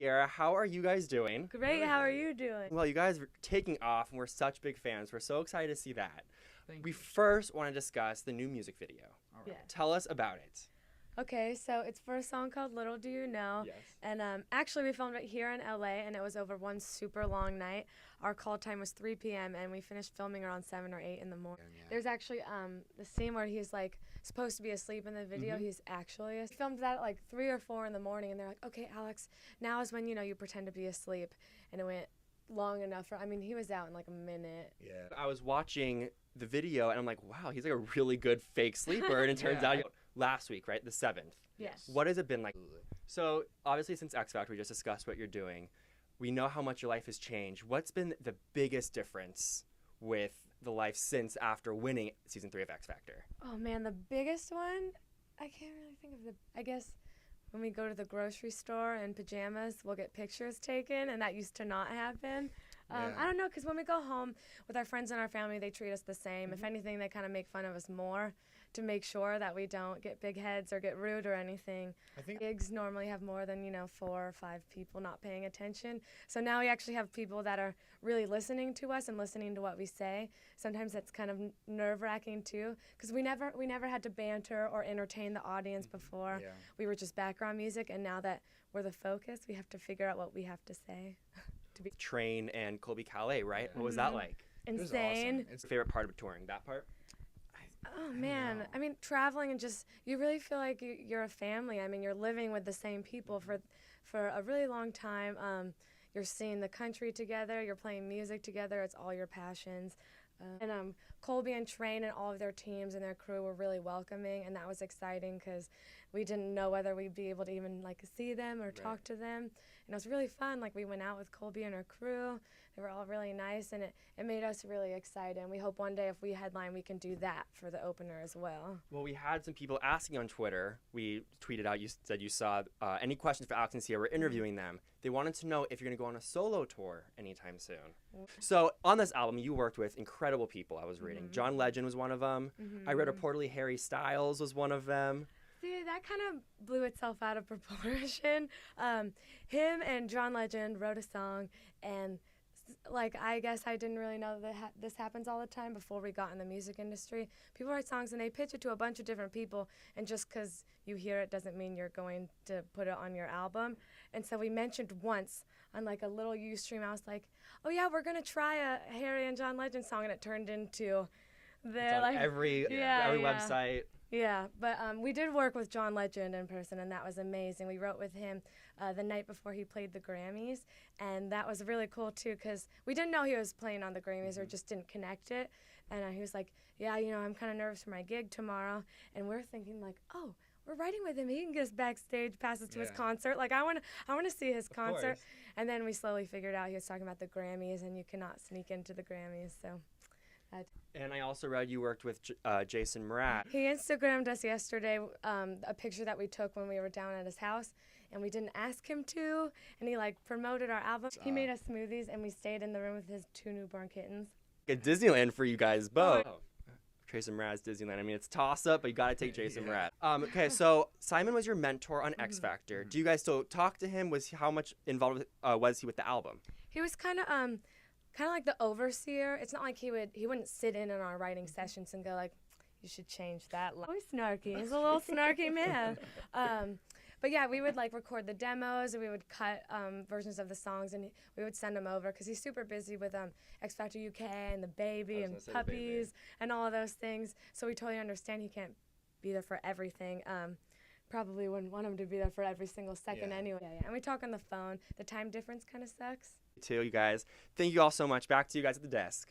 Kiara, how are you guys doing? Great, how are you doing? Well, you guys are taking off, and we're such big fans. We're so excited to see that. Thank We you. first want to discuss the new music video. All Yeah. right. Tell us about it. Okay, so it's for a song called Little Do You Know. Yes. And actually we filmed it here in LA and it was over one super long night. Our call time was 3 p.m. and we finished filming around 7 or 8 in the morning. Yeah. There's actually the scene where he's like supposed to be asleep in the video. He's actually asleep. We filmed that at like 3 or 4 in the morning and they're like, okay, Alex, now is when, you pretend to be asleep. And it went long enough for, he was out in like a minute. Yeah. I was watching the video, and I'm like, wow, he's like a really good fake sleeper. And it turns Yeah. out last week, right, the 7th. Yes. What has it been like? Absolutely. So obviously since XFactor, we just discussed what you're doing. We know how much your life has changed. What's been the biggest difference with the life since after winning season 3 of XFactor? Oh man, the biggest one, I can't really think of I guess when we go to the grocery store in pajamas, we'll get pictures taken, and that used to not happen. Yeah. I don't know, because when we go home with our friends and our family, they treat us the same. If anything, they kind of make fun of us more to make sure that we don't get big heads or get rude or anything. I think Gigs normally have more than, 4 or 5 people not paying attention. So now we actually have people that are really listening to us and listening to what we say. Sometimes that's kind of nerve-wracking too, because we never had to banter or entertain the audience before. Yeah. We were just background music, and now that we're the focus, we have to figure out what we have to say. Train and Colby Calais, right? Yeah. What was that like? it was Insane. awesome. It's Favorite part of touring, that part? Oh man, know. Traveling and just you really feel like you're a family. You're living with the same people for a really long time. You're seeing the country together. You're playing music together. It's all your passions. And Colby and Train and all of their teams and their crew were really welcoming, and that was exciting because we didn't know whether we'd be able to even see them or talk to them. And it was really fun. We went out with Colby and her crew. They were all really nice, and it made us really excited. And we hope one day if we headline, we can do that for the opener as well. Well, we had some people asking on Twitter. We tweeted out, you said you saw any questions for Alex and Sia. We're interviewing them. They wanted to know if you're going to go on a solo tour anytime soon. So on this album, you worked with incredible people, I was reading. John Legend was one of them. I read reportedly Harry Styles was one of them. See, that kind of blew itself out of proportion. Him and John Legend wrote a song, and I guess I didn't really know that this happens all the time before we got in the music industry. People write songs and they pitch it to a bunch of different people, and just because you hear it doesn't mean you're going to put it on your album. And so we mentioned once on a little Ustream, I was like, oh yeah, we're going to try a Harry and John Legend song, and it turned into It's on every website. Yeah, but we did work with John Legend in person, and that was amazing. We wrote with him the night before he played the Grammys, and that was really cool, too, because we didn't know he was playing on the Grammys or just didn't connect it. And he was like, yeah, I'm kind of nervous for my gig tomorrow. And we're thinking, oh, we're writing with him. He can get us backstage passes to his concert. I want to see his concert. course. And then we slowly figured out he was talking about the Grammys, and you cannot sneak into the Grammys, so... And I also read you worked with Jason Mraz. He Instagrammed us yesterday a picture that we took when we were down at his house, and we didn't ask him to, and he promoted our album. He made us smoothies, and we stayed in the room with his 2 newborn kittens. At Disneyland for you guys both. Jason Mraz, Disneyland. It's toss-up, but you got to take Jason Mraz. Okay, so Simon was your mentor on XFactor. Do you guys still talk to him? How much involved was he with the album? He was kind of like the overseer. It's not like he wouldn't sit in on our writing sessions and go you should change that. Always snarky. He's a little snarky man. But yeah, we would record the demos, and we would cut versions of the songs, and we would send them over because he's super busy with XFactor UK and the baby and puppies and all of those things. So we totally understand he can't be there for everything. Probably wouldn't want him to be there for every single second anyway. Yeah. And we talk on the phone. The time difference kind of sucks. Too, you guys. Thank you all so much. Back to you guys at the desk.